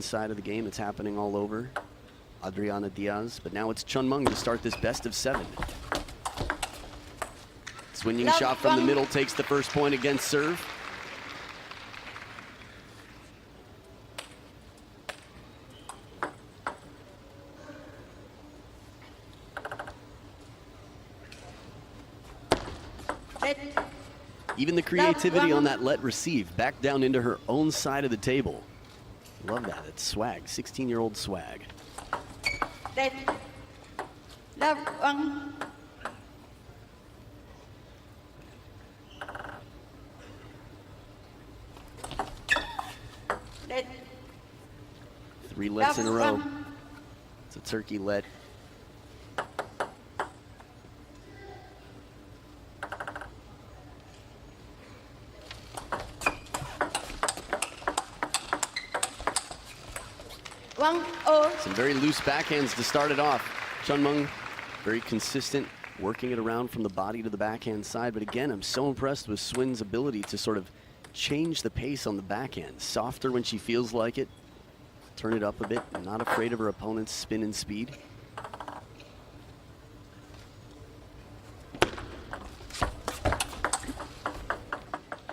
side of the game. It's happening all over. Adriana Diaz, but now it's Chen Meng to start this best of 7. Swinging shot from the middle takes the first point against serve. Even the creativity on that let receive, back down into her own side of the table. Love that. It's swag, 16-year-old swag. Three lets in a row. It's a turkey let. Some very loose backhands to start it off. Chen Meng, very consistent, working it around from the body to the backhand side. But again, I'm so impressed with Swin's ability to sort of change the pace on the backhand. Softer when she feels like it. Turn it up a bit. Not afraid of her opponent's spin and speed.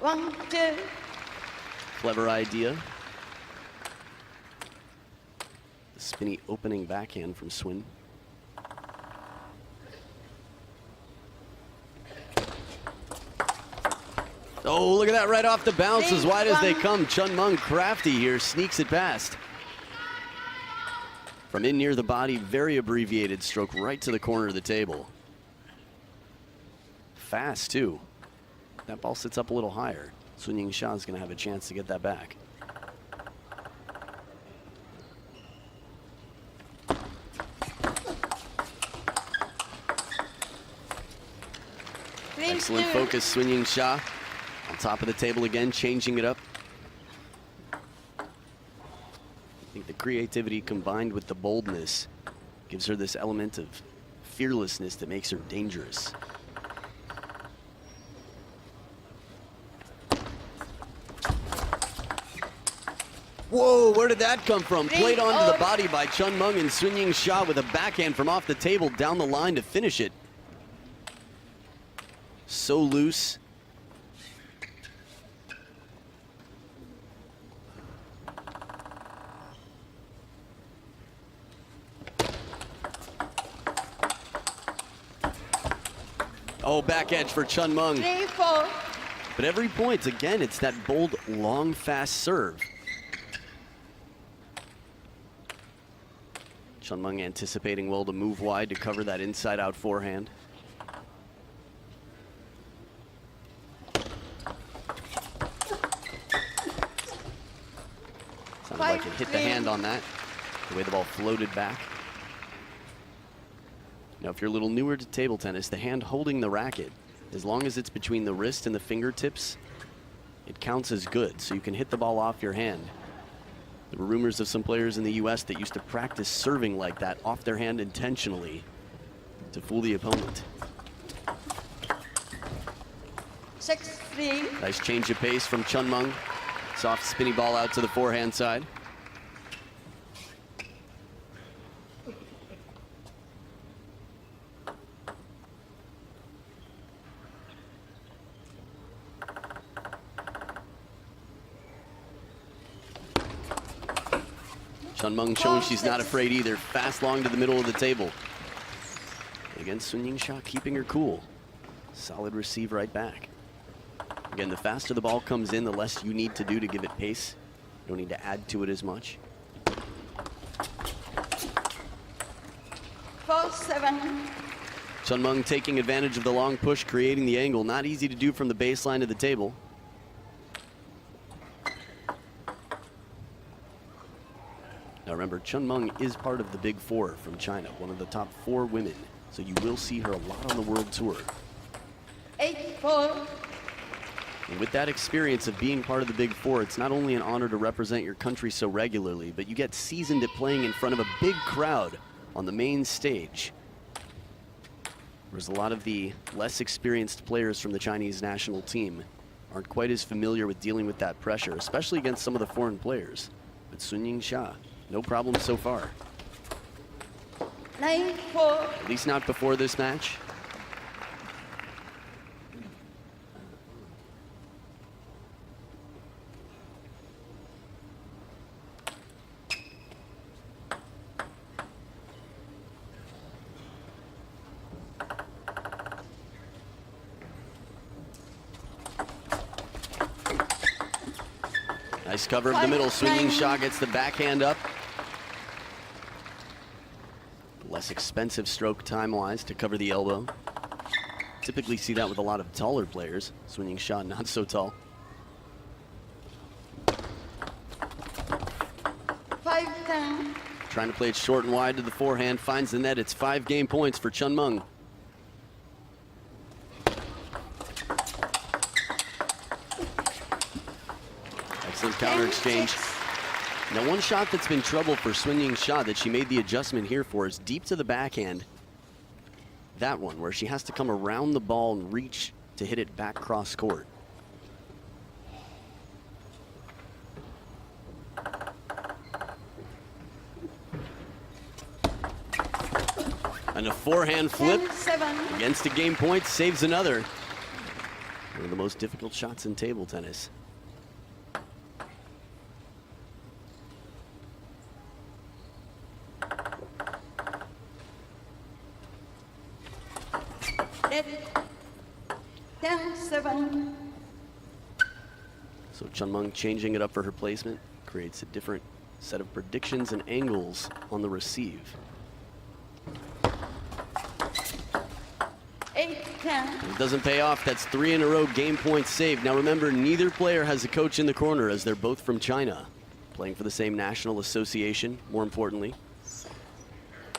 One, two. Clever idea. Spinny opening backhand from Swin. Oh, look at that right off the bounce, as wide as they come. Chen Meng, crafty here, sneaks it past. From in near the body, very abbreviated stroke right to the corner of the table. Fast, too. That ball sits up a little higher. Yingsha is going to have a chance to get that back. Excellent focus, Yingsha. On top of the table again, changing it up. I think the creativity combined with the boldness gives her this element of fearlessness that makes her dangerous. Whoa, where did that come from? Played onto the body by Chen Meng, and Yingsha with a backhand from off the table down the line to finish it. So loose. Oh, back edge for Chen Meng. 3-4. But every point, again, it's that bold, long, fast serve. Chen Meng anticipating well to move wide to cover that inside-out forehand. Sounded like it hit the hand on that, the way the ball floated back. Now, if you're a little newer to table tennis, the hand holding the racket, as long as it's between the wrist and the fingertips, it counts as good, so you can hit the ball off your hand. There were rumors of some players in the US that used to practice serving like that off their hand intentionally to fool the opponent. 6-3. Nice change of pace from Chen Meng. Soft spinny ball out to the forehand side. Chen Meng showing she's not afraid either. Fast long to the middle of the table. Again, Yingsha keeping her cool. Solid receive right back. Again, the faster the ball comes in, the less you need to do to give it pace. You don't need to add to it as much. 4-7. Chen Meng taking advantage of the long push, creating the angle. Not easy to do from the baseline to the table. Now remember, Chen Meng is part of the Big Four from China, one of the top 4 women. So you will see her a lot on the World Tour. 8-4. And with that experience of being part of the Big Four, it's not only an honor to represent your country so regularly, but you get seasoned at playing in front of a big crowd on the main stage. Whereas a lot of the less experienced players from the Chinese national team aren't quite as familiar with dealing with that pressure, especially against some of the foreign players. But Yingsha, no problem so far. 9-4. At least not before this match. Nice cover of the middle. Yingsha gets the backhand up. Less expensive stroke time-wise to cover the elbow. Typically see that with a lot of taller players. Yingsha not so tall. 5-10. Trying to play it short and wide to the forehand. Finds the net. It's 5 game points for Chen Meng. Excellent counter exchange. Now, one shot that's been trouble for Yingsha that she made the adjustment here for is deep to the backhand. That one, where she has to come around the ball and reach to hit it back cross court. And a forehand flip 10-7. against a game point saves another. One of the most difficult shots in table tennis. Red. 10-7. So Chen Meng changing it up for her placement creates a different set of predictions and angles on the receive. 8-10. It doesn't pay off. That's 3 in a row game points saved. Now remember, neither player has a coach in the corner as they're both from China, playing for the same national association, more importantly.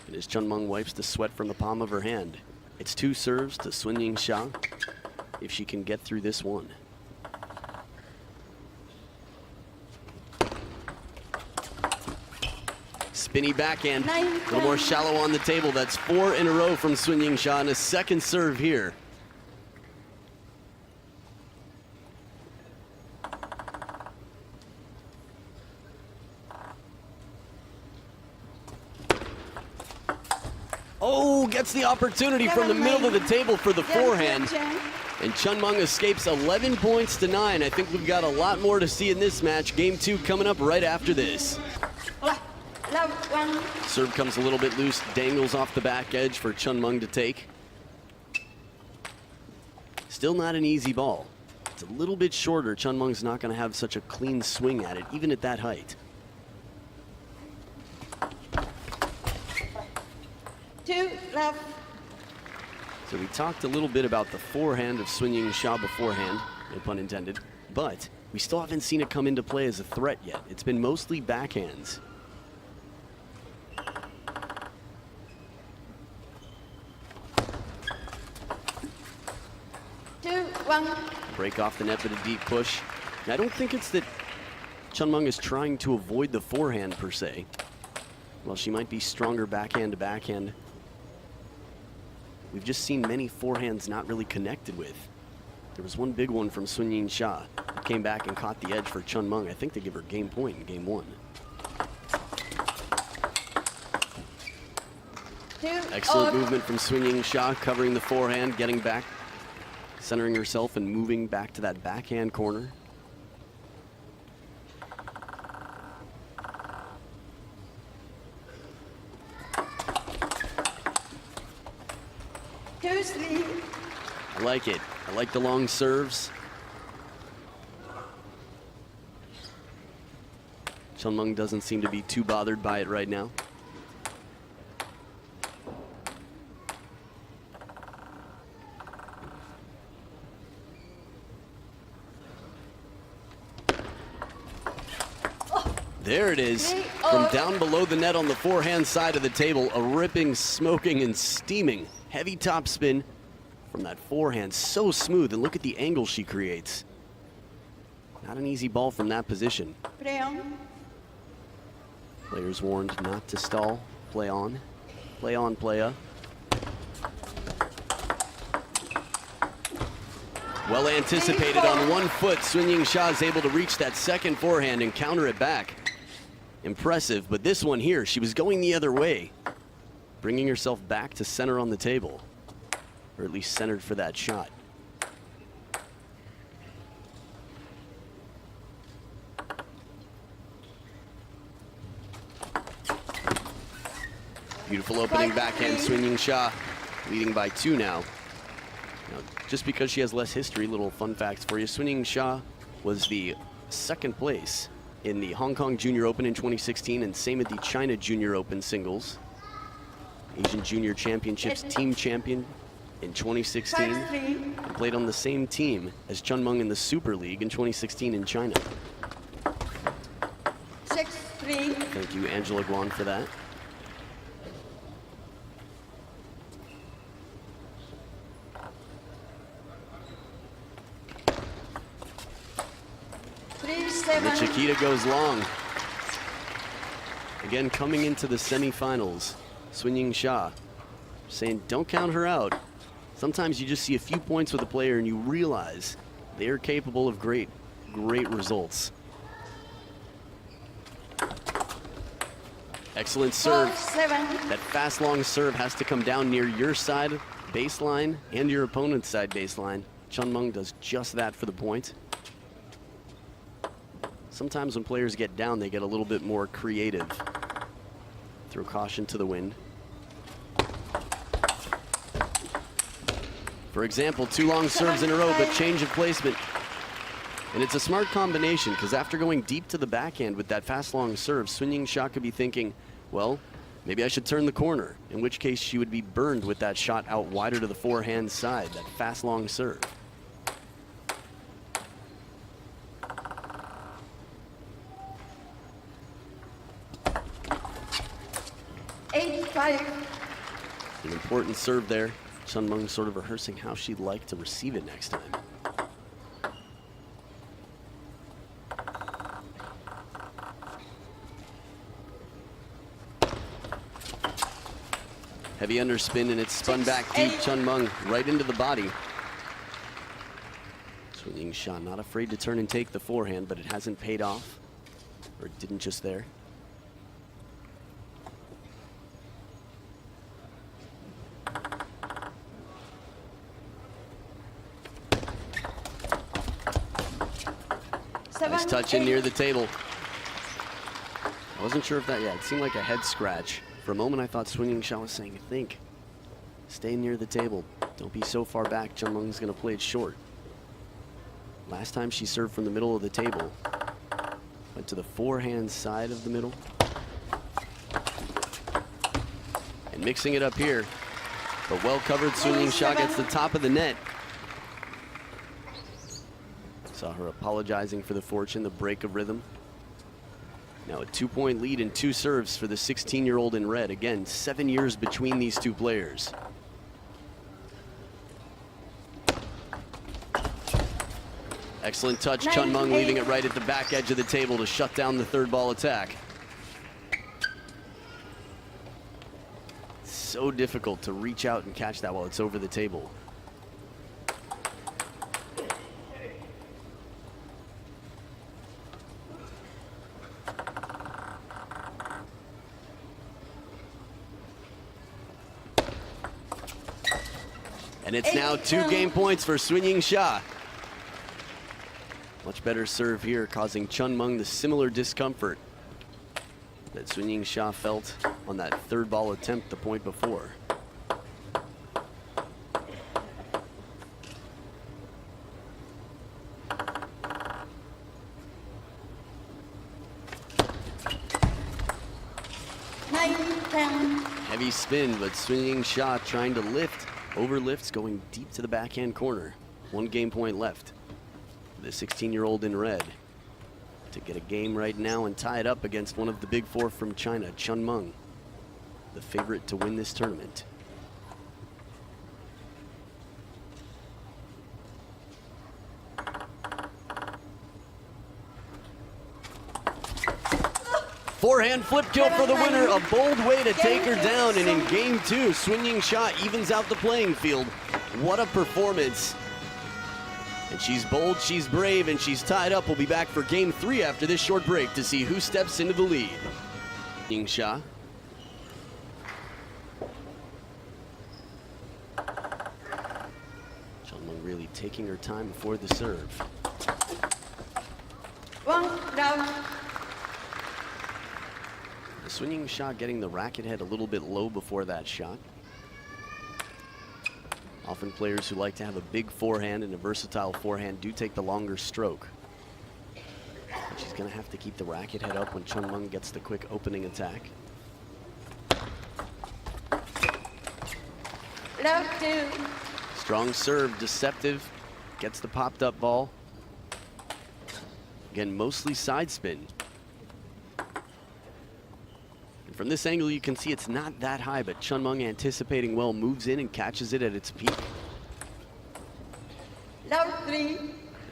And as Chen Meng wipes the sweat from the palm of her hand, it's 2 serves to Yingsha if she can get through this one. Spinny backhand, a little more shallow on the table. That's 4 in a row from Yingsha and a second serve here. Oh, gets the opportunity from the middle of the table for the forehand. And Chen Meng escapes 11 points to 9. I think we've got a lot more to see in this match. Game 2 coming up right after this. Serve comes a little bit loose, dangles off the back edge for Chen Meng to take. Still not an easy ball. It's a little bit shorter. Chen Meng's not going to have such a clean swing at it, even at that height. 2 left. So we talked a little bit about the forehand of Yingsha beforehand, no pun intended, but we still haven't seen it come into play as a threat yet. It's been mostly backhands. Break off the net with a deep push. And I don't think it's that Chen Meng is trying to avoid the forehand per se. Well, she might be stronger backhand to backhand. We've just seen many forehands not really connected with. There was one big one from Yingsha that came back and caught the edge for Chen Meng. I think they give her game point in game 1. Excellent movement from Yingsha, covering the forehand, getting back, centering herself and moving back to that backhand corner. I like it. I like the long serves. Chen Meng doesn't seem to be too bothered by it right now. There it is, from down below the net on the forehand side of the table, a ripping, smoking, and steaming heavy topspin from that forehand. So smooth, and look at the angle she creates. Not an easy ball from that position. Players warned not to stall. Play on, playa. Well anticipated on one foot. Yingsha is able to reach that second forehand and counter it back. impressive, but this one here, she was going the other way, bringing herself back to center on the table, or at least centered for that shot. Beautiful opening backhand swing, Yingsha, leading by 2 now. Now, just because she has less history, little fun facts for you. Sun Yingsha was the 2nd place in the Hong Kong Junior Open in 2016 and same at the China Junior Open singles. Asian Junior Championships team champion in 2016 and played on the same team as Chen Meng in the Super League in 2016 in China. 6-3. Thank you, Angela Guan, for that. And the Chiquita goes long. Again, coming into the semifinals, Sun Yingsha saying don't count her out. Sometimes you just see a few points with a player and you realize they're capable of great results. Excellent serve. 4-7. That fast, long serve has to come down near your side baseline and your opponent's side baseline. Chen Meng does just that for the point. Sometimes when players get down, they get a little bit more creative. Throw caution to the wind. For example, 2 long serves in a row, but change of placement. And it's a smart combination, because after going deep to the backhand with that fast, long serve, Sun Yingsha could be thinking, well, maybe I should turn the corner, in which case she would be burned with that shot out wider to the forehand side, that fast, long serve. An important serve there. Chen Meng sort of rehearsing how she'd like to receive it next time. Heavy underspin, and it's spun back deep. Chen Meng right into the body. Sun Yingsha not afraid to turn and take the forehand, but it hasn't paid off, or it didn't just there. Nice touch in near the table. I wasn't sure if that, it seemed like a head scratch. For a moment, I thought Sun Yingsha was saying, think, stay near the table. Don't be so far back. Chen Meng's going to play it short. Last time she served from the middle of the table. Went to the forehand side of the middle. And mixing it up here. But well covered, Sun Yingsha gets the top of the net. Saw her apologizing for the fortune, the break of rhythm. Now a 2-point lead and 2 serves for the 16-year-old in red. Again, 7 years between these 2 players. Excellent touch, Chen Meng leaving it right at the back edge of the table to shut down the 3rd ball attack. So difficult to reach out and catch that while it's over the table. And it's now 2 game points for Sun Yingsha. Much better serve here, causing Chen Meng the similar discomfort that Sun Yingsha felt on that 3rd ball attempt the point before. Heavy spin, but Sun Yingsha trying to lift. Overlifts going deep to the backhand corner. 1 game point left. The 16-year-old in red to get a game right now and tie it up against one of the big 4 from China, Chen Meng, the favorite to win this tournament. Forehand flip kill for the winner, a bold way to take her down, and in game 2, Sun Yingsha evens out the playing field. What a performance. And she's bold, she's brave, and she's tied up. We'll be back for game 3 after this short break to see who steps into the lead. Yingsha. Chen Meng really taking her time before the serve. 1 love. The swinging shot getting the racket head a little bit low before that shot. Often players who like to have a big forehand and a versatile forehand do take the longer stroke. But she's going to have to keep the racket head up when Chen Meng gets the quick opening attack. Love 2. Strong serve, deceptive, gets the popped up ball. Again, mostly side spin. And from this angle, you can see it's not that high, but Chen Meng, anticipating well, moves in and catches it at its peak. Love 3.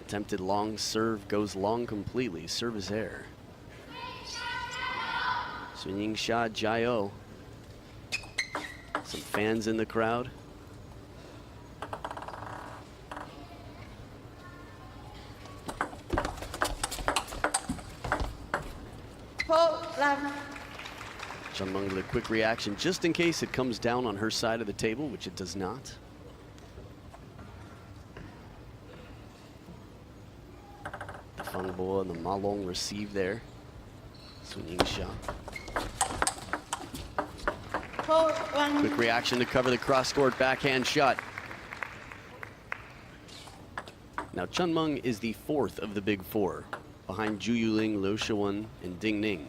Attempted long serve goes long completely. Serve is air. Yingsha Jiao. Some fans in the crowd. Chen Meng with a quick reaction just in case it comes down on her side of the table, which it does not. The Fang Bo and the Ma Long receive there. Yingsha. Quick reaction to cover the cross-court backhand shot. Now Chen Meng is the 4th of the big 4, behind Zhu Yuling, Liu Shiwen, and Ding Ning.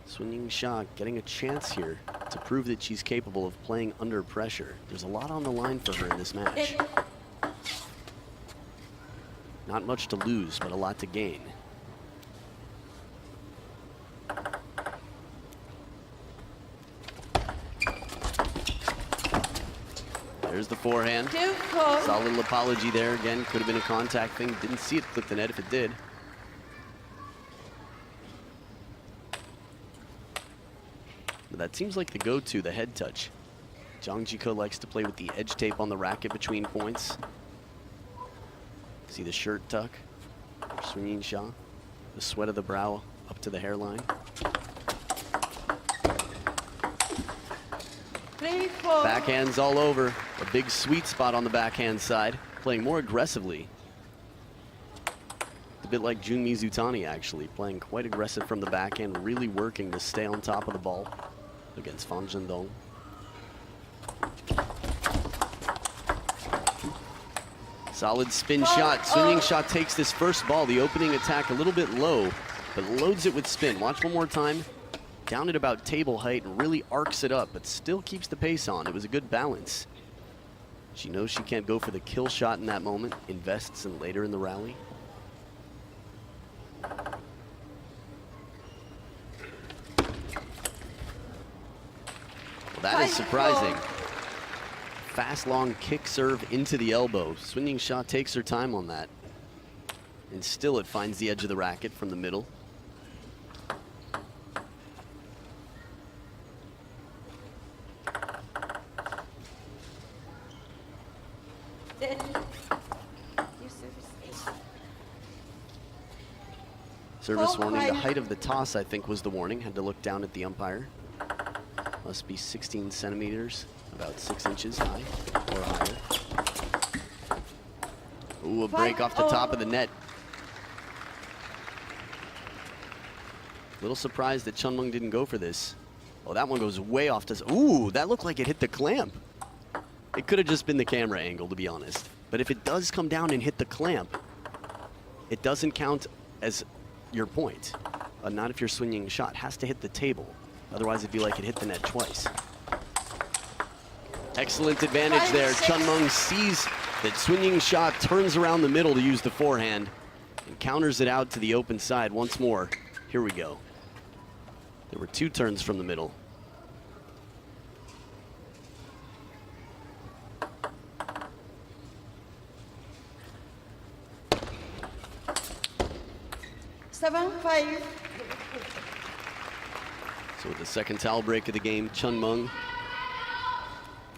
Yingsha getting a chance here to prove that she's capable of playing under pressure. There's a lot on the line for her in this match. Not much to lose, but a lot to gain. There's the forehand. Saw a little apology there. Again, could have been a contact thing. Didn't see it clip the net if it did. But that seems like the go-to, the head touch. Zhang Jiko likes to play with the edge tape on the racket between points. See the shirt tuck. Yingsha. The sweat of the brow up to the hairline. 3, 4. Backhands all over. A big sweet spot on the backhand side. Playing more aggressively. A bit like Jun Mizutani, actually. Playing quite aggressive from the backhand. Really working to stay on top of the ball against Fan Zhendong. Solid spin shot. Yingsha takes this first ball, the opening attack a little bit low, but loads it with spin. Watch one more time. Down at about table height and really arcs it up, but still keeps the pace on. It was a good balance. She knows she can't go for the kill shot in that moment. Invests in later in the rally. Well, that is surprising. Fast, long kick serve into the elbow. Yingsha takes her time on that. And still it finds the edge of the racket from the middle. Service warning. The height of the toss, I think, was the warning. Had to look down at the umpire. Must be 16 centimeters, about 6 inches high or higher. Ooh, a break off the top of the net. Little surprised that Chen Meng didn't go for this. Oh, that one goes way off to... Ooh, that looked like it hit the clamp. It could have just been the camera angle, to be honest. But if it does come down and hit the clamp, it doesn't count as your point. Not if you're swinging a shot. It has to hit the table. Otherwise, it'd be like it hit the net twice. Excellent advantage there. Chen Meng sees that Yingsha turns around the middle to use the forehand and counters it out to the open side once more. Here we go. There were 2 turns from the middle. So with the second towel break of the game, Chen Meng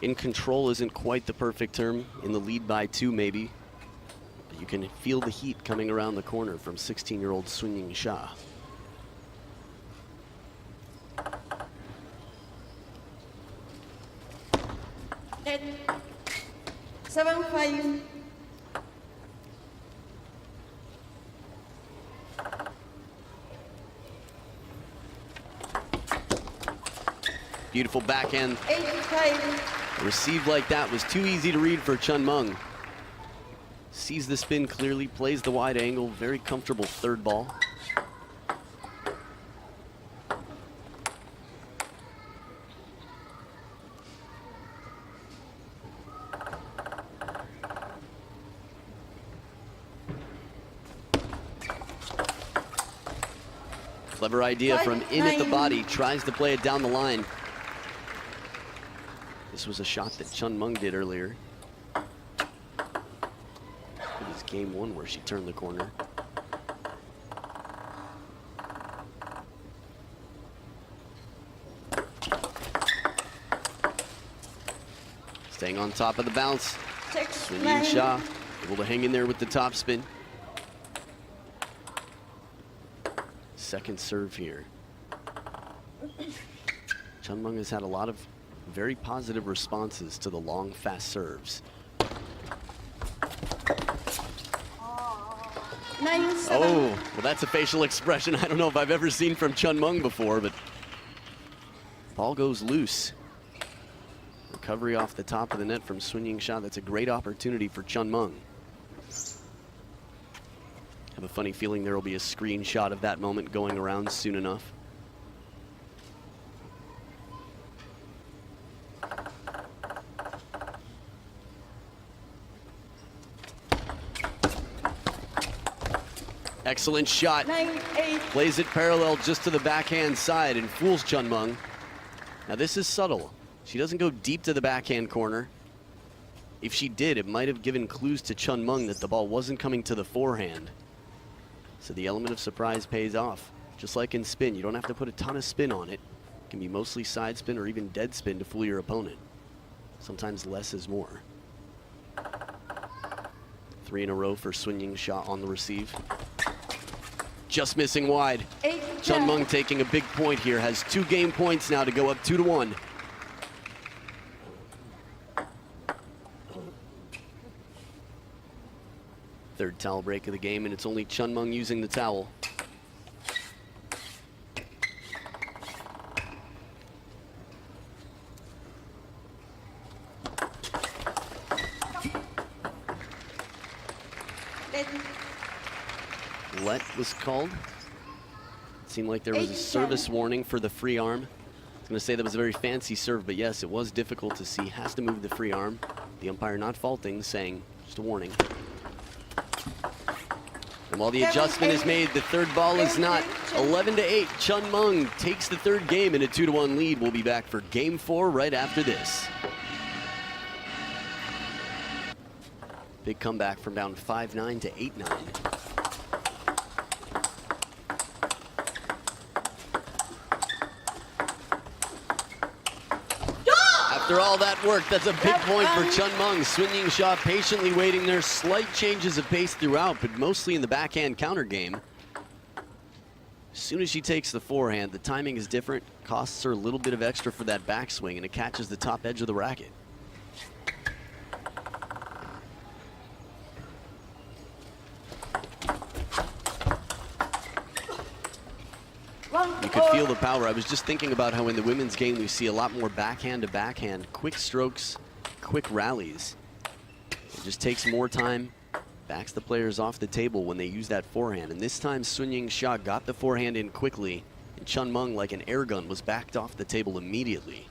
in control isn't quite the perfect term. In the lead by 2 maybe. You can feel the heat coming around the corner from 16-year-old Sun Yingsha. Eight, 7-5. Beautiful backhand. 8-5. A receive like that was too easy to read for Chen Meng. Sees the spin clearly, plays the wide angle, very comfortable third ball. Clever idea from in at the body, tries to play it down the line. This was a shot that Chen Meng did earlier. It was game one where she turned the corner. Staying on top of the bounce. Sun Yingsha able to hang in there with the top spin. Second serve here. Chen Meng has had a lot of very positive responses to the long, fast serves. 9-7. Oh, well, that's a facial expression I don't know if I've ever seen from Chen Meng before, but ball goes loose. Recovery off the top of the net from Sun Yingsha. That's a great opportunity for Chen Meng. I have a funny feeling there will be a screenshot of that moment going around soon enough. Excellent shot. 9-8. Plays it parallel just to the backhand side and fools Chen Meng. Now this is subtle. She doesn't go deep to the backhand corner. If she did, it might have given clues to Chen Meng that the ball wasn't coming to the forehand. So the element of surprise pays off. Just like in spin, you don't have to put a ton of spin on it. It can be mostly side spin or even dead spin to fool your opponent. Sometimes less is more. 3 in a row for Sun Yingsha on the receive. Just missing wide. 8-10. Chen Meng taking a big point here, has 2 game points now to go up 2-1. Third towel break of the game, and it's only Chen Meng using the towel. Let was called. It seemed like there was a service warning for the free arm. I was going to say that was a very fancy serve, but yes, it was difficult to see. Has to move the free arm. The umpire not faulting, saying just a warning. And while the adjustment is made, the third ball is not. 11-8. Chen Meng takes the third game in a 2-1 lead. We'll be back for game 4 right after this. Big comeback from down 5-9 to 8-9. After all that work, that's a big point for Chen Meng. Sun Yingsha patiently waiting there. Slight changes of pace throughout, but mostly in the backhand counter game. As soon as she takes the forehand, the timing is different. Costs her a little bit of extra for that backswing, and it catches the top edge of the racket. You could feel the power. I was just thinking about how in the women's game we see a lot more backhand to backhand, quick strokes, quick rallies. It just takes more time, backs the players off the table when they use that forehand. And this time Sun Yingsha got the forehand in quickly, and Chen Meng, like an air gun, was backed off the table immediately.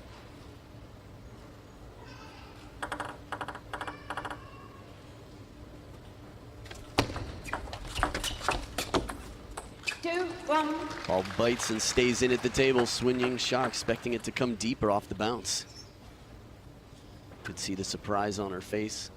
Ball bites and stays in at the table. Sun Yingsha expecting it to come deeper off the bounce. Could see the surprise on her face.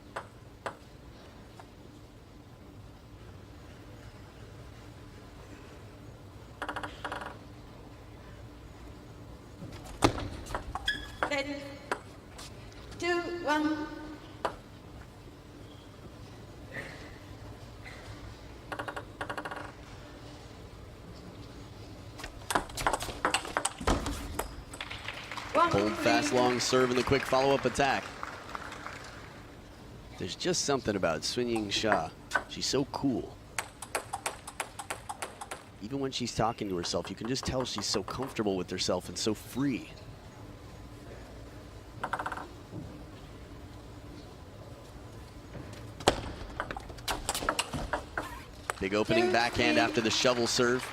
Ready. 2-1. Bold, fast, long serve and the quick follow-up attack. There's just something about Yingsha. She's so cool. Even when she's talking to herself, you can just tell she's so comfortable with herself and so free. Big opening backhand after the shovel serve.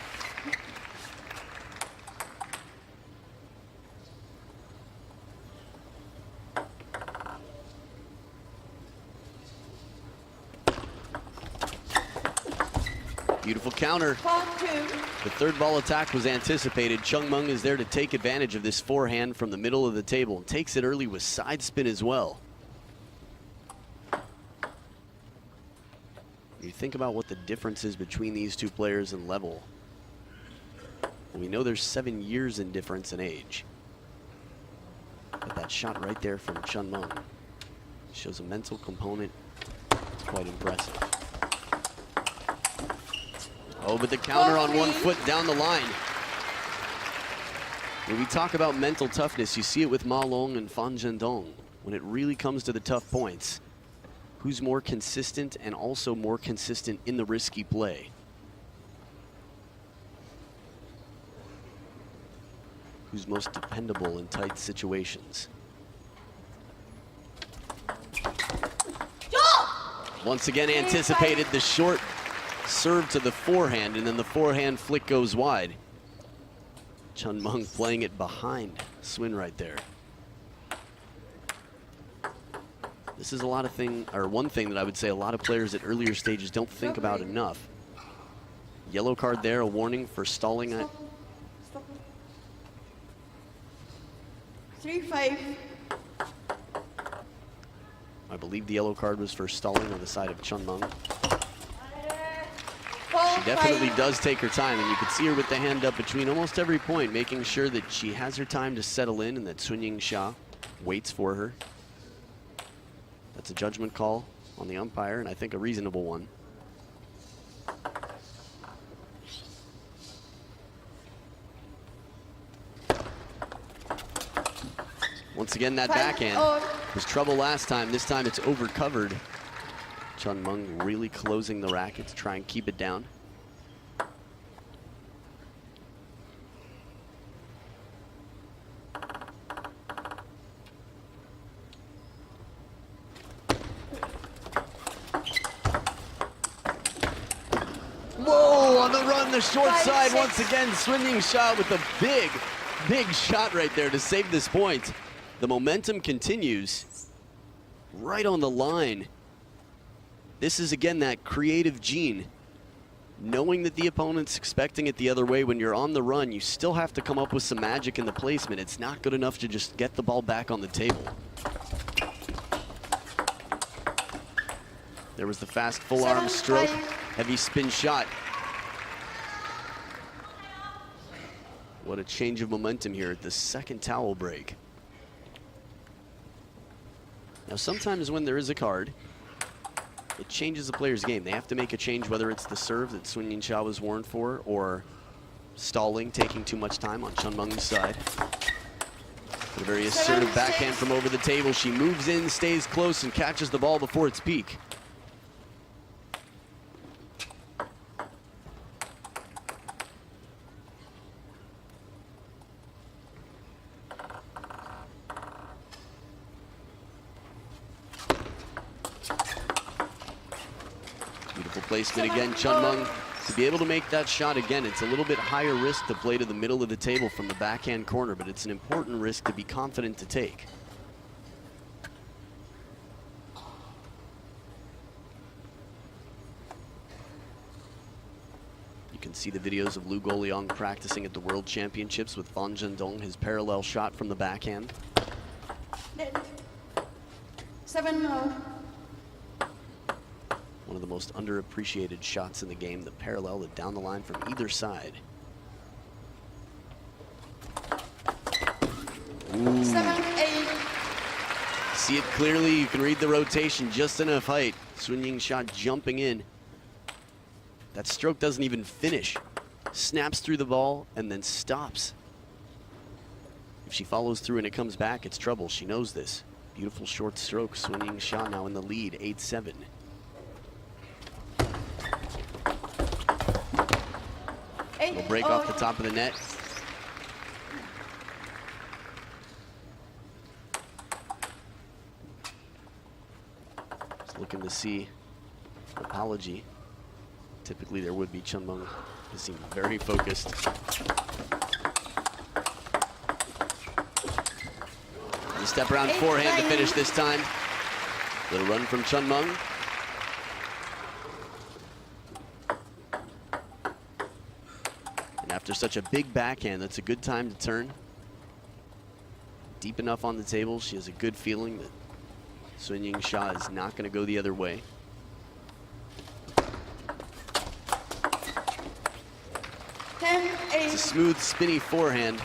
Beautiful counter. The third ball attack was anticipated. Chen Meng is there to take advantage of this forehand from the middle of the table and takes it early with side spin as well. You think about what the difference is between these two players in level. Well, we know there's 7 years in difference in age. But that shot right there from Chen Meng shows a mental component. It's quite impressive. Oh, but the counter on 1 foot down the line. When we talk about mental toughness, you see it with Ma Long and Fan Zhendong. When it really comes to the tough points, who's more consistent and also more consistent in the risky play? Who's most dependable in tight situations? Once again anticipated the short serve to the forehand, and then the forehand flick goes wide. Chen Meng playing it behind Swin right there. This is one thing that I would say a lot of players at earlier stages don't think about enough. Yellow card there, a warning for stalling. Stop. 3-5. I believe the yellow card was for stalling on the side of Chen Meng. She definitely does take her time, and you can see her with the hand up between almost every point, making sure that she has her time to settle in and that Yingsha waits for her. That's a judgment call on the umpire, and I think a reasonable one. Once again, that backhand was trouble last time. This time it's over covered. Chen Meng really closing the racket to try and keep it down. Whoa, on the run, the short side once again. Swinging shot with a big shot right there to save this point. The momentum continues right on the line. This is, again, that creative gene. Knowing that the opponent's expecting it the other way, when you're on the run, you still have to come up with some magic in the placement. It's not good enough to just get the ball back on the table. There was the fast full arm stroke, heavy spin shot. What a change of momentum here at the second towel break. Now, sometimes when there is a card, it changes the player's game. They have to make a change, whether it's the serve that Yingsha was warned for or stalling, taking too much time on Chen Meng's side. A very assertive backhand from over the table. She moves in, stays close, and catches the ball before its peak. Placement again, Chen Meng, to be able to make that shot again. It's a little bit higher risk to play to the middle of the table from the backhand corner, but it's an important risk to be confident to take. You can see the videos of Liu Goliang practicing at the World Championships with Fan Zhendong, his parallel shot from the backhand. 7-0. One of the most underappreciated shots in the game, the parallel, the down the line from either side. Ooh. 7-8. See it clearly, you can read the rotation, just enough height. Swinging shot jumping in. That stroke doesn't even finish. Snaps through the ball and then stops. If she follows through and it comes back, it's trouble. She knows this. Beautiful short stroke. Swinging shot now in the lead, 8-7. Will break off the top of the net. Just looking to see an apology. Typically there would be. Chen Meng has seemed very focused. And a step around forehand to finish this time. Little run from Chen Meng. And after such a big backhand, that's a good time to turn. Deep enough on the table, she has a good feeling that Yingsha is not going to go the other way. It's a smooth, spinny forehand,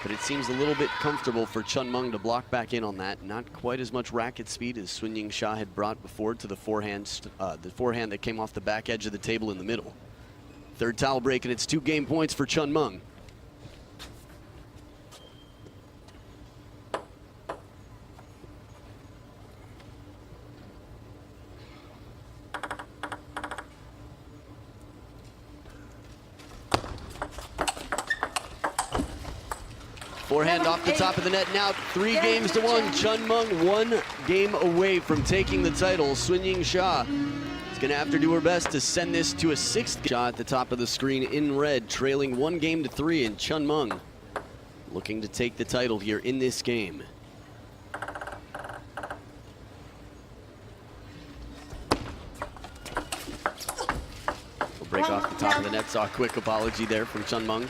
but it seems a little bit comfortable for Chen Meng to block back in on that. Not quite as much racket speed as Yingsha had brought before to the forehand that came off the back edge of the table in the middle. Third towel break, and it's 2 game points for Chen Meng. Forehand off the top of the net now, 3 games to 1. Chen Meng 1 game away from taking the title. Yingsha is going to have to do her best to send this to a 6th shot at the top of the screen in red, trailing 1 game to 3, and Chen Meng looking to take the title here in this game. We'll break off the top of the net. Saw a quick apology there from Chen Meng.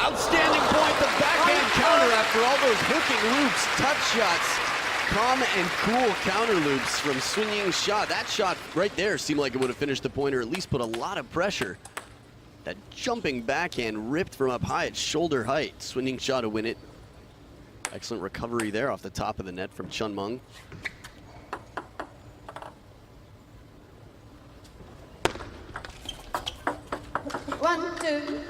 Outstanding point, the backhand counter after all those hooking loops, touch shots, calm and cool counter loops from Yingsha. That shot right there seemed like it would have finished the point or at least put a lot of pressure. That jumping backhand ripped from up high at shoulder height. Yingsha to win it. Excellent recovery there off the top of the net from Chen Meng. One, two.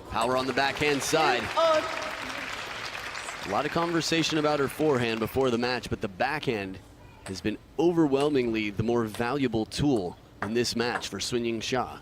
Power on the backhand side. A lot of conversation about her forehand before the match, but the backhand has been overwhelmingly the more valuable tool in this match for Yingsha.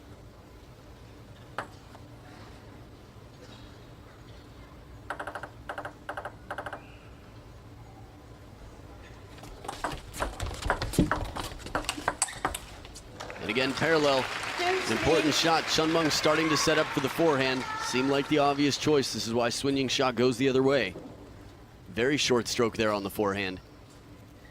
And again, parallel. An important shot. Chen Meng starting to set up for the forehand. Seemed like the obvious choice. This is why Yingsha goes the other way. Very short stroke there on the forehand.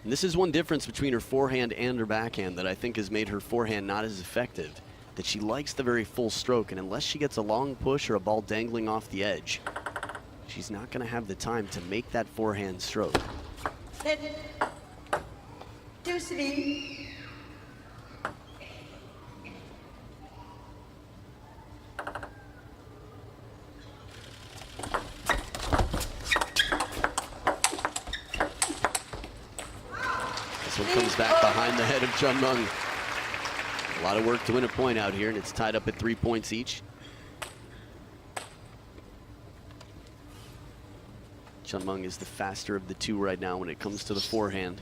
And this is one difference between her forehand and her backhand that I think has made her forehand not as effective. That she likes the very full stroke, and unless she gets a long push or a ball dangling off the edge, she's not going to have the time to make that forehand stroke. 2, 3. This one comes back behind the head of Chen Meng. A lot of work to win a point out here, and it's tied up at 3 points each. Chen Meng is the faster of the two right now when it comes to the forehand.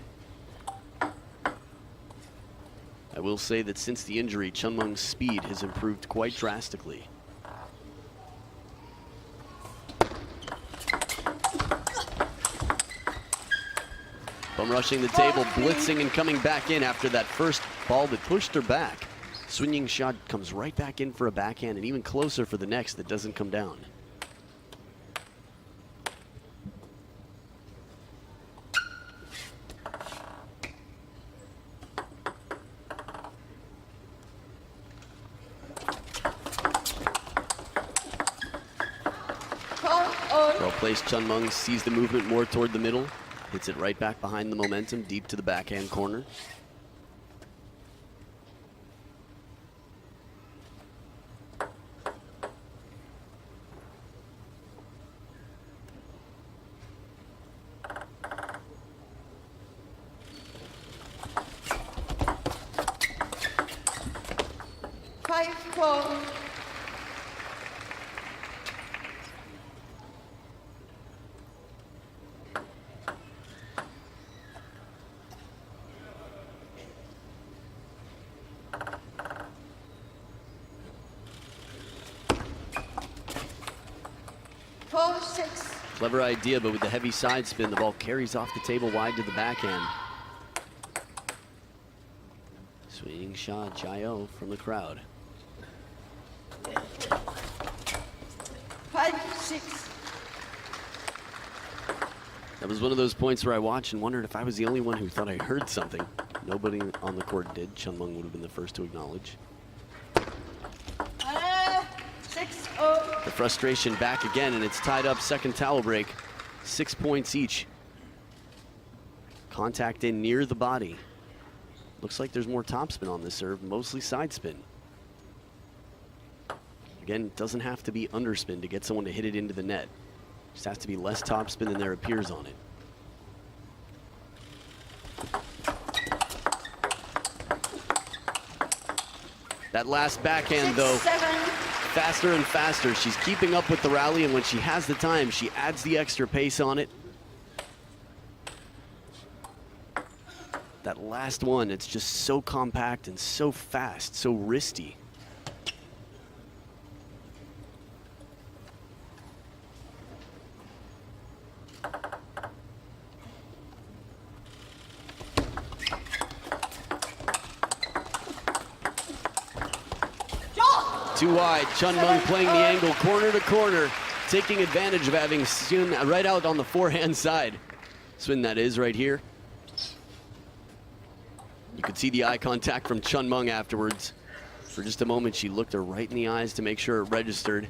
I will say that since the injury, Chen Meng's speed has improved quite drastically. Bum rushing the table, blitzing and coming back in after that first ball that pushed her back. Yingsha comes right back in for a backhand and even closer for the next that doesn't come down. all. Well placed, Chen Meng sees the movement more toward the middle, hits it right back behind the momentum, deep to the backhand corner. Five, four. Four, six. Clever idea, but with the heavy side spin, the ball carries off the table wide to the backhand. Swinging shot, Jiao from the crowd. 5, 6. That was one of those points where I watched and wondered if I was the only one who thought I heard something. Nobody on the court did. Chen Meng would have been the first to acknowledge. 6, oh. The frustration back again, and it's tied up. Second towel break. 6 points each. Contact in near the body. Looks like there's more topspin on this serve, mostly side spin. Again, it doesn't have to be underspin to get someone to hit it into the net. Just has to be less topspin than there appears on it. That last backhand, 6, though, 7. faster and faster. She's keeping up with the rally, and when she has the time, she adds the extra pace on it. That last one, it's just so compact and so fast, so wristy. Too wide, Chen Meng playing the angle corner to corner, taking advantage of having Sun right out on the forehand side. Swin, that is, right here. You could see the eye contact from Chen Meng afterwards. For just a moment, she looked her right in the eyes to make sure it registered.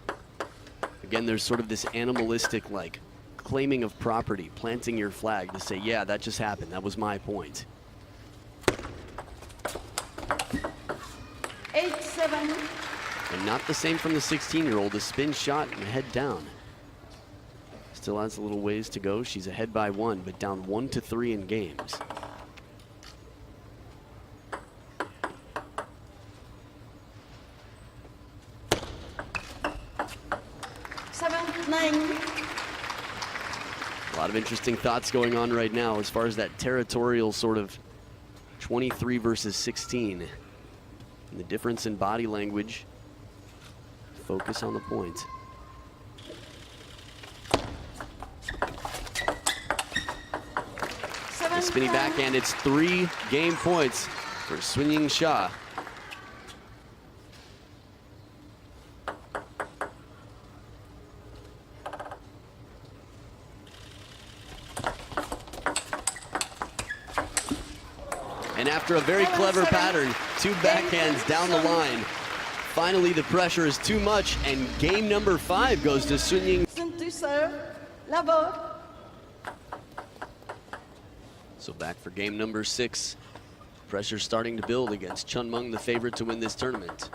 Again, there's sort of this animalistic, like, claiming of property, planting your flag to say, yeah, that just happened. That was my point. 8, 7. And not the same from the 16-year-old, a spin shot and head down. Still has a little ways to go. She's ahead by 1, but down 1-3 in games. A lot of interesting thoughts going on right now as far as that territorial sort of 23 versus 16. And the difference in body language. Focus on the point. The spinny backhand, it's 3 game points for Sun Yingsha. And after a very clever pattern, 2 backhands down the line. Finally, the pressure is too much, and game number 5 goes to Sun Yingsha. To serve, la ball. So back for game number 6. Pressure starting to build against Chen Meng, the favorite to win this tournament.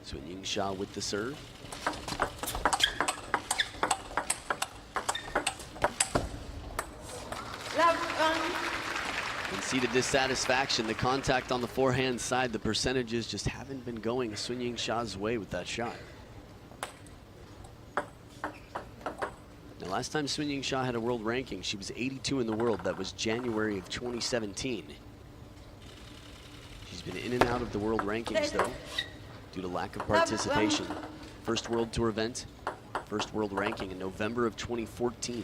Sun Yingsha with the serve. And see the dissatisfaction, the contact on the forehand side, the percentages just haven't been going Sun Yingsha's way with that shot. Now, last time Sun Yingsha had a world ranking, she was 82 in the world. That was January of 2017. She's been in and out of the world rankings, though, due to lack of participation. First World Tour event, first world ranking in November of 2014.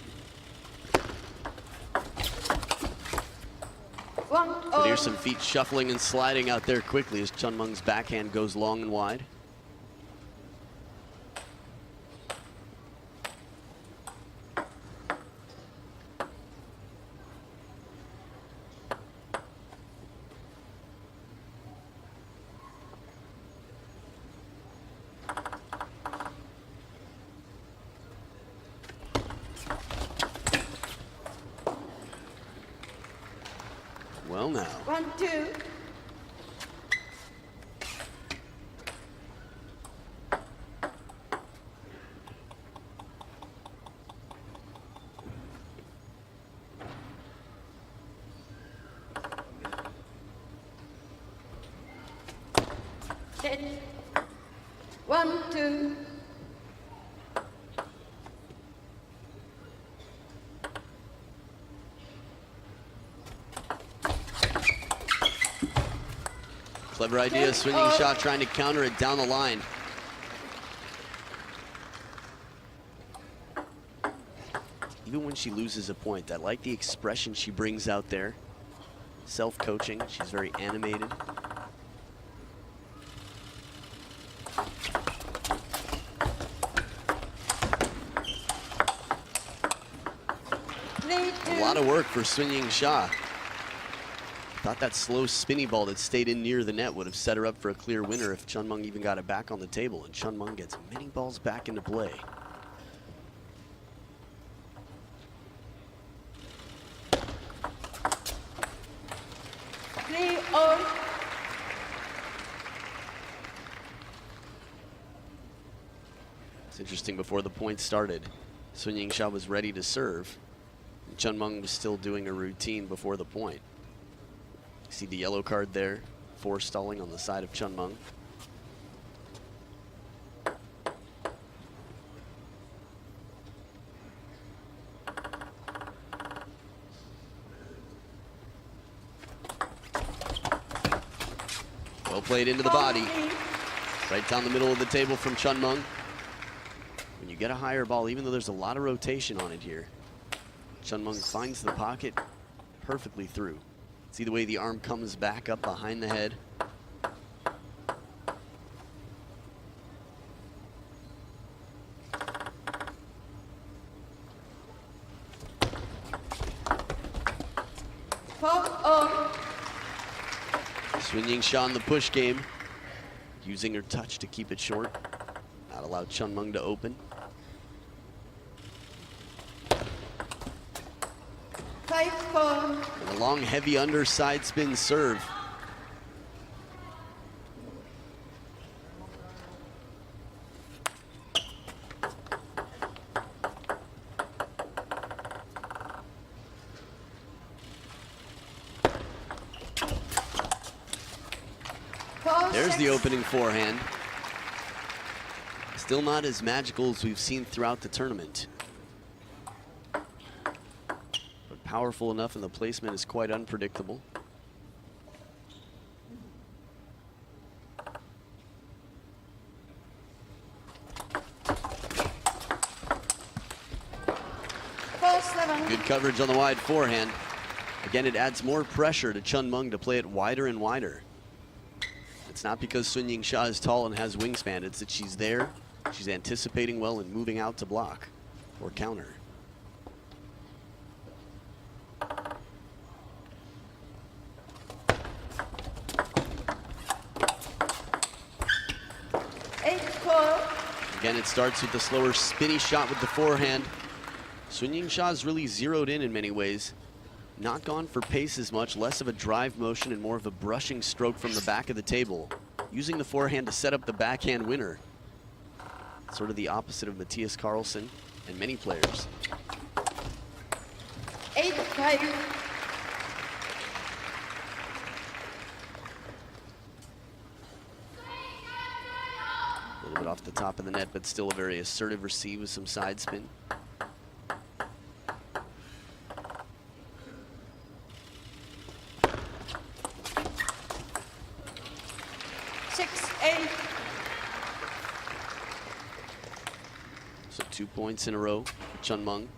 But here's some feet shuffling and sliding out there quickly as Chen Meng's backhand goes long and wide. now. 1-2. Set. 1-2. Clever idea, swinging shot, trying to counter it down the line. Even when she loses a point, I like the expression she brings out there. Self-coaching, she's very animated. A lot of work for swinging shot. Thought that slow spinny ball that stayed in near the net would have set her up for a clear winner if Chen Meng even got it back on the table, and Chen Meng gets many balls back into play. It's interesting, before the point started, Sun Yingsha was ready to serve. Chen Meng was still doing a routine before the point. See the yellow card there, forestalling on the side of Chen Meng. Well played into the body. Right down the middle of the table from Chen Meng. When you get a higher ball, even though there's a lot of rotation on it here, Chen Meng finds the pocket perfectly through. See the way the arm comes back up behind the head. Swinging Yingsha in the push game, using her touch to keep it short, not allow Chen Meng to open. And a long, heavy underside spin serve. There's the opening forehand. Still not as magical as we've seen throughout the tournament. Powerful enough, and the placement is quite unpredictable. Good coverage on the wide forehand. Again, it adds more pressure to Chen Meng to play it wider and wider. It's not because Sun Yingsha is tall and has wingspan, it's that she's there, she's anticipating well and moving out to block or counter. Again, it starts with the slower spinny shot with the forehand. Sun Yingsha is really zeroed in many ways. Not gone for pace as much, less of a drive motion and more of a brushing stroke from the back of the table. Using the forehand to set up the backhand winner. Sort of the opposite of Matthias Carlsen and many players. 8-5. A little bit off the top of the net, but still a very assertive receive with some side spin. So 2 points in a row for Chen Meng.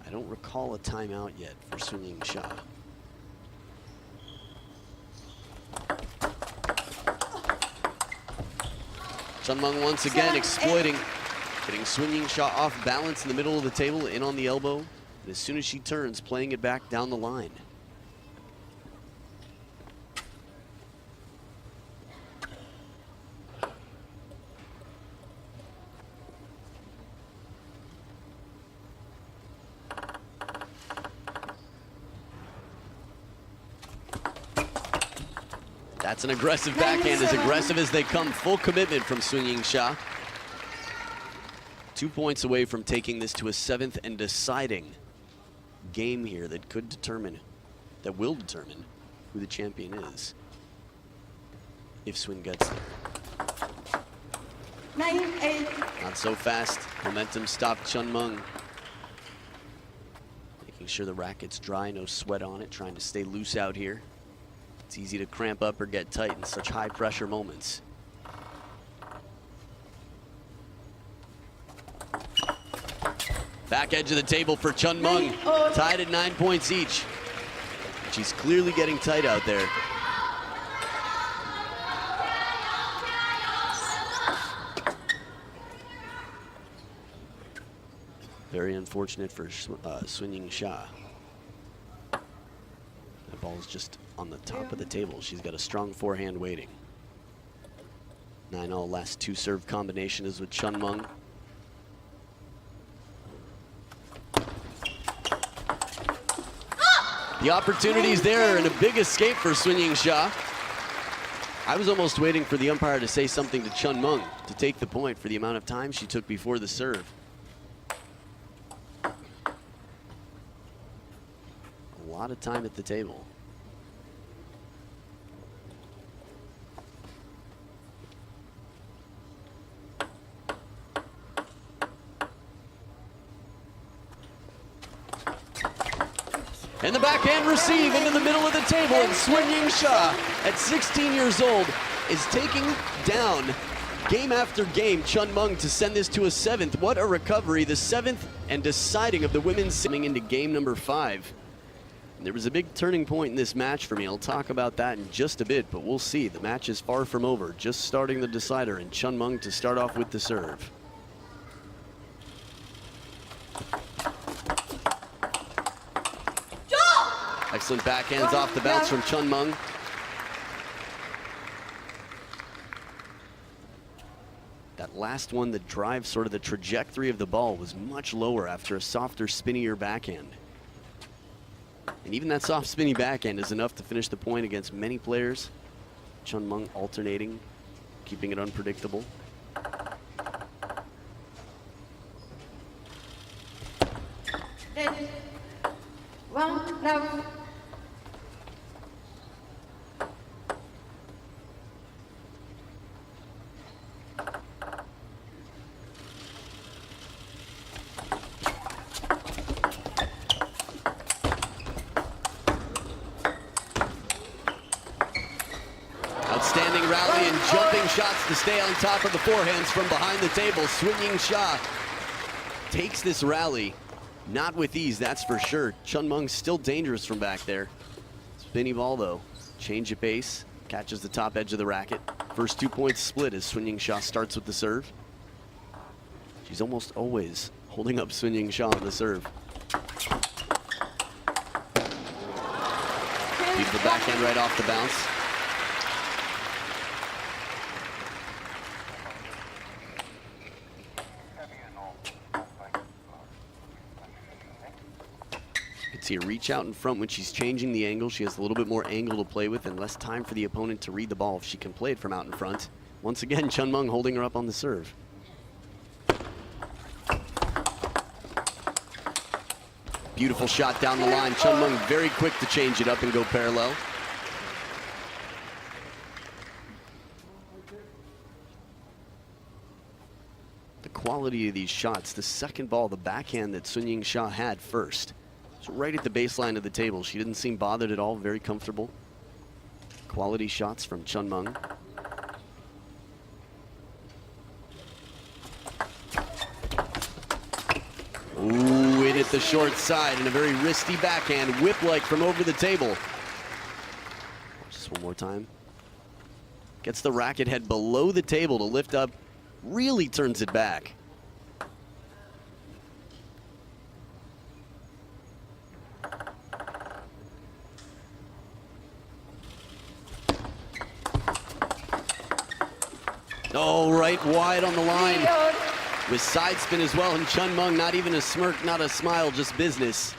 I don't recall a timeout yet for Sun Yingsha. Chen Meng once again exploiting, getting Sun Yingsha off balance in the middle of the table, in on the elbow. And as soon as she turns, playing it back down the line. That's an aggressive backhand, as aggressive as they come. Full commitment from Yingsha. 2 points away from taking this to a 7th and deciding game here that will determine who the champion is, if Swin gets there. 9-8. Not so fast. Momentum stopped Chen Meng. Making sure the racket's dry, no sweat on it, trying to stay loose out here. It's easy to cramp up or get tight in such high pressure moments. Back edge of the table for Chen Meng, tied at 9 points each. She's clearly getting tight out there. Very unfortunate for Yingsha. That ball's just on the top of the table. She's got a strong forehand waiting. 9-all last 2 serve combination is with Chen Meng. The opportunity's there, and a big escape for Yingsha. I was almost waiting for the umpire to say something to Chen Meng to take the point for the amount of time she took before the serve. A lot of time at the table. And the backhand receive into the middle of the table, and Yingsha, at 16 years old, is taking down game after game Chen Meng to send this to a 7th. What a recovery, the 7th and deciding of the women's coming into game number 5. And there was a big turning point in this match for me. I'll talk about that in just a bit, but we'll see. The match is far from over, just starting the decider, and Chen Meng to start off with the serve. Excellent backhands off the bounce from Chen Meng. That last one that drives sort of the trajectory of the ball was much lower after a softer, spinnier backhand. And even that soft, spinny backhand is enough to finish the point against many players. Chen Meng alternating, keeping it unpredictable. One love. Outstanding rally and jumping shots to stay on top of the forehands from behind the table. Yingsha takes this rally. Not with ease, that's for sure. Chen Meng's still dangerous from back there. Spinny ball though. Change of pace. Catches the top edge of the racket. First 2 points split as Yingsha starts with the serve. She's almost always holding up Yingsha on the serve. Beautiful backhand right off the bounce. See her reach out in front when she's changing the angle. She has a little bit more angle to play with and less time for the opponent to read the ball if she can play it from out in front. Once again, Chen Meng holding her up on the serve. Beautiful shot down the line. Chen Meng very quick to change it up and go parallel. The quality of these shots, the second ball, the backhand that Yingsha had first. So right at the baseline of the table. She didn't seem bothered at all, very comfortable. Quality shots from Chen Meng. Ooh, it hit the short side and a very wristy backhand, whip-like from over the table. Just one more time. Gets the racket head below the table to lift up, really turns it back. Oh, right wide on the line with side spin as well, and Chen Meng, not even a smirk, not a smile, just business.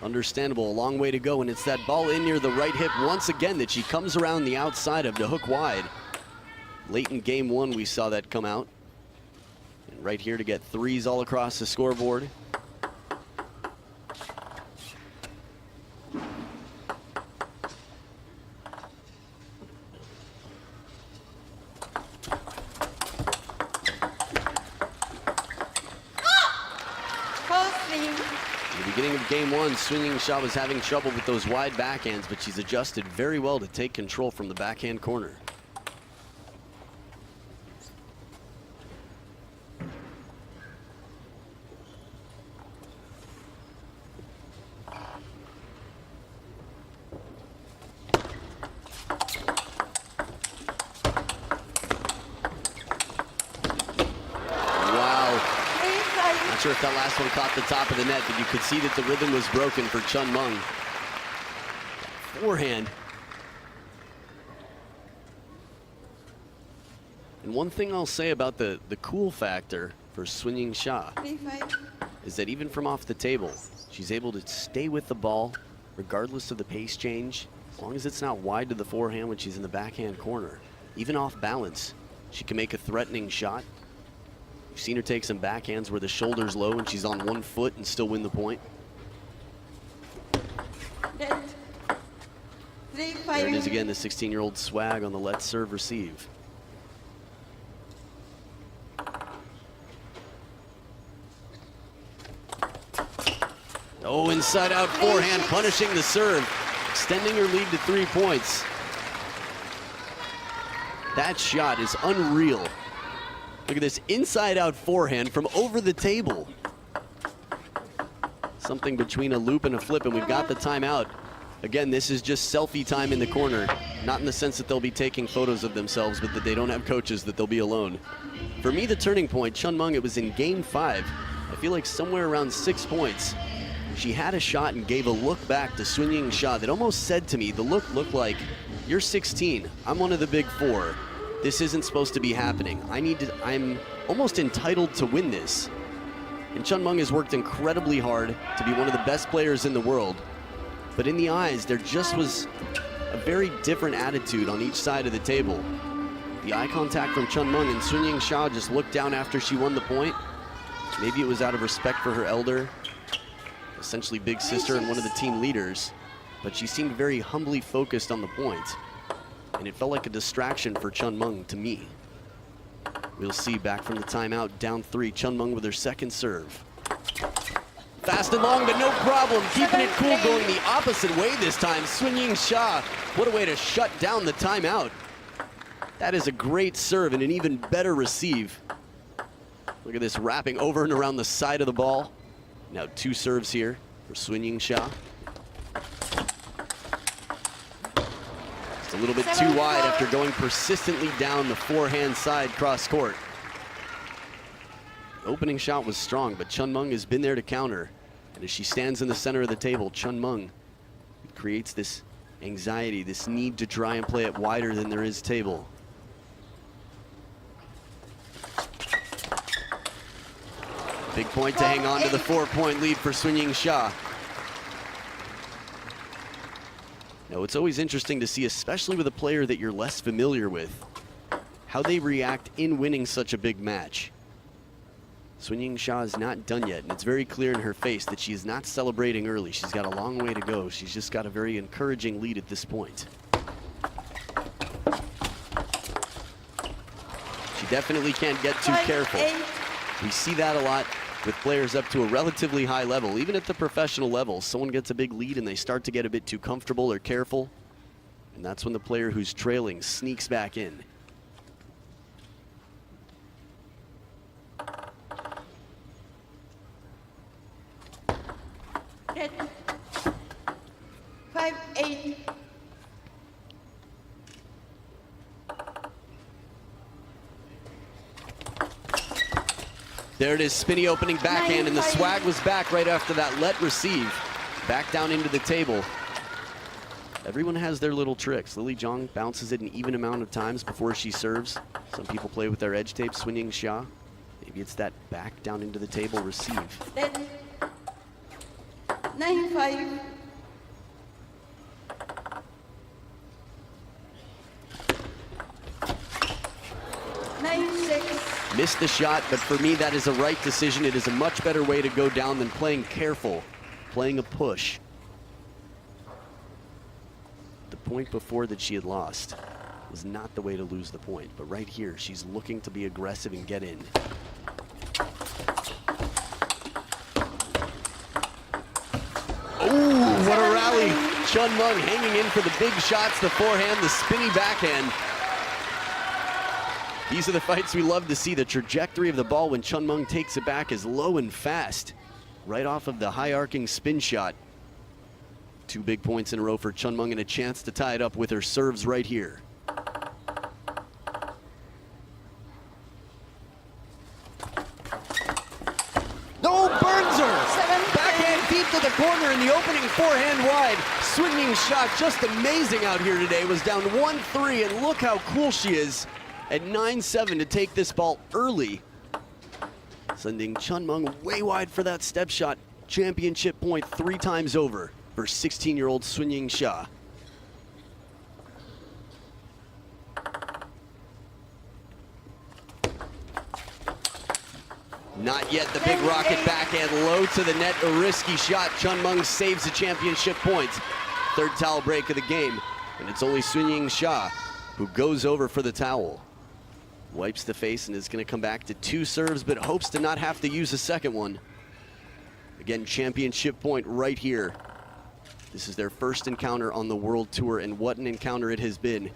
Understandable, a long way to go, and it's that ball in near the right hip once again that she comes around the outside of to hook wide. Late in game one, we saw that come out. And right here to get threes all across the scoreboard. Beginning of game one, Yingsha was having trouble with those wide backhands, but she's adjusted very well to take control from the backhand corner. Not sure if that last one caught the top of the net, but you could see that the rhythm was broken for Chen Meng. Forehand. And one thing I'll say about the cool factor for Yingsha is that even from off the table, she's able to stay with the ball regardless of the pace change, as long as it's not wide to the forehand when she's in the backhand corner. Even off balance, she can make a threatening shot. We've seen her take some backhands where the shoulder's low and she's on one foot and still win the point. There it is again, the 16-year-old swag on the let serve receive. Oh, inside out forehand, punishing the serve, extending her lead to 3 points. That shot is unreal. Look at this inside out forehand from over the table. Something between a loop and a flip, and we've got the timeout. Again, this is just selfie time in the corner. Not in the sense that they'll be taking photos of themselves, but that they don't have coaches, that they'll be alone. For me, the turning point, Chen Meng, it was in game 5. I feel like somewhere around 6 points. She had a shot and gave a look back to Yingsha that almost said to me, the look looked like, you're 16, I'm one of the big 4. This isn't supposed to be happening. I'm almost entitled to win this. And Chen Meng has worked incredibly hard to be one of the best players in the world. But in the eyes, there just was a very different attitude on each side of the table. The eye contact from Chen Meng, and Yingsha just looked down after she won the point. Maybe it was out of respect for her elder, essentially big sister and one of the team leaders, but she seemed very humbly focused on the point. And it felt like a distraction for Chen Meng to me. We'll see back from the timeout, down 3, Chen Meng with her second serve. Fast and long, but no problem. Keeping it cool, going the opposite way this time. Yingsha, what a way to shut down the timeout. That is a great serve and an even better receive. Look at this, wrapping over and around the side of the ball. Now 2 serves here for Yingsha. A little bit too wide after going persistently down the forehand side cross court. Opening shot was strong, but Chen Meng has been there to counter. And as she stands in the center of the table, Chen Meng creates this anxiety, this need to try and play it wider than there is table. Big point to hang on to the 4-point lead for Yingsha. Now, it's always interesting to see, especially with a player that you're less familiar with, how they react in winning such a big match. Yingsha is not done yet, and it's very clear in her face that she is not celebrating early. She's got a long way to go. She's just got a very encouraging lead at this point. She definitely can't get too careful. We see that a lot with players up to a relatively high level. Even at the professional level, someone gets a big lead and they start to get a bit too comfortable or careful. And that's when the player who's trailing sneaks back in. Red. 5-8. There it is, spinny opening backhand, and the swag was back right after that let receive. Back down into the table. Everyone has their little tricks. Lily Zhang bounces it an even amount of times before she serves. Some people play with their edge tape, Yingsha. Maybe it's that back down into the table receive. 9-5. 9-6. Missed the shot, but for me, that is a right decision. It is a much better way to go down than playing careful, playing a push. The point before that she had lost was not the way to lose the point, but right here, she's looking to be aggressive and get in. Oh, what a rally. Chen Meng hanging in for the big shots, the forehand, the spinny backhand. These are the fights we love to see. The trajectory of the ball when Chen Meng takes it back is low and fast, right off of the high arcing spin shot. 2 big points in a row for Chen Meng and a chance to tie it up with her serves right here. No, burns her! Backhand deep to the corner in the opening forehand wide. Swinging shot, just amazing out here today. Was down 1-3, and look how cool she is at 9-7 to take this ball early. Sending Chen Meng way wide for that step shot. Championship point 3 times over for 16-year-old Yingsha. Not yet the big rocket backhand, low to the net, a risky shot. Chen Meng saves the championship points. 3rd towel break of the game, and it's only Yingsha who goes over for the towel. Wipes the face and is going to come back to 2 serves, but hopes to not have to use a second one. Again, championship point right here. This is their first encounter on the World Tour, and what an encounter it has been.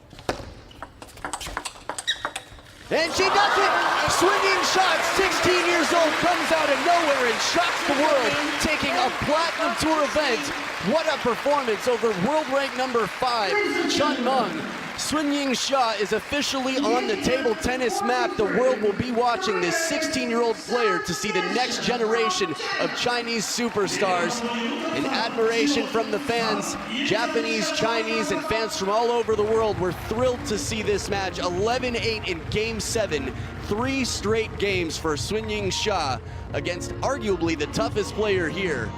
And she does it! Swinging shot, 16 years old, comes out of nowhere and shocks the world, taking a Platinum Tour event. What a performance over world rank number 5, Chen Meng. Yingsha is officially on the table tennis map. The world will be watching this 16-year-old player to see the next generation of Chinese superstars. And admiration from the fans, Japanese, Chinese, and fans from all over the world. We're thrilled to see this match. 11-8 in Game 7. 3 straight games for Yingsha against arguably the toughest player here.